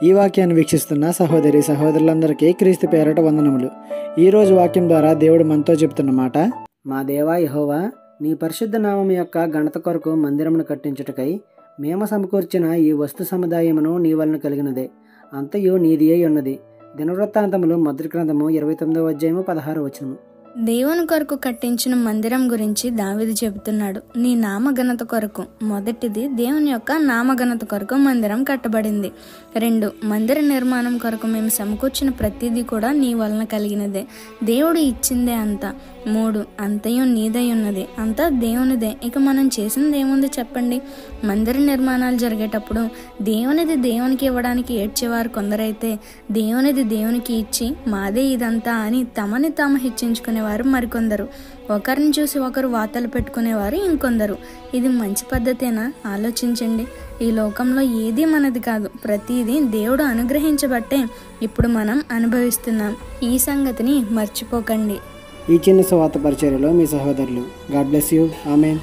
ఈ వాక్యాన్ని వీక్షిస్తున్న సహోదరి సహోదరులందరికీ క్రీస్తు పేరట వందనములు. ఈరోజు వాక్యం ద్వారా దేవుడు మనతో చెప్తున్న మాట, మా దేవా యెహోవా, నీ పరిశుద్ధ నామం యొక్క ఘనత కొరకు మందిరమును కట్టించుటకై మేము సమకూర్చిన ఈ వస్తు సముదాయమును నీ వలన కలిగినదే, అంతయు నీది అయి ఉన్నది. దినవృత్తాంతములు మొదటి గ్రంథము 29వ అధ్యాయము 16వ వచనము. దేవుని కొరకు కట్టించిన మందిరం గురించి దావీదు చెబుతున్నాడు. నీ నామఘనత కొరకు. మొదటిది, దేవుని యొక్క నామఘనత కొరకు మందిరం కట్టబడింది. 2, మందిర నిర్మాణం కొరకు మేము సమకూర్చిన ప్రతిదీ కూడా నీ వలన కలిగినదే, దేవుడు ఇచ్చిందే అంతా. 3, అంతయు నీదై ఉన్నది, అంతా దేవునిదే. ఇక మనం చేసింది ఏముంది చెప్పండి? మందిర నిర్మాణాలు జరిగేటప్పుడు దేవునిది దేవునికి ఇవ్వడానికి ఏడ్చేవారు కొందరైతే, దేవునిది దేవునికి ఇచ్చి మాదే ఇదంతా అని తమని తాము హెచ్చించుకునేవారు మరికొందరు. ఒకరిని చూసి ఒకరు వాతలు పెట్టుకునేవారు ఇంకొందరు. ఇది మంచి పద్ధతేనా? ఆలోచించండి. ఈ లోకంలో ఏది మనది కాదు, ప్రతిదీ దేవుడు అనుగ్రహించబట్టే ఇప్పుడు మనం అనుభవిస్తున్నాం. ఈ సంగతిని మర్చిపోకండి. ఈ చిన్న సువార్త పరిచర్యలో మీ సహోదరులు. God bless you. ఆమేన్.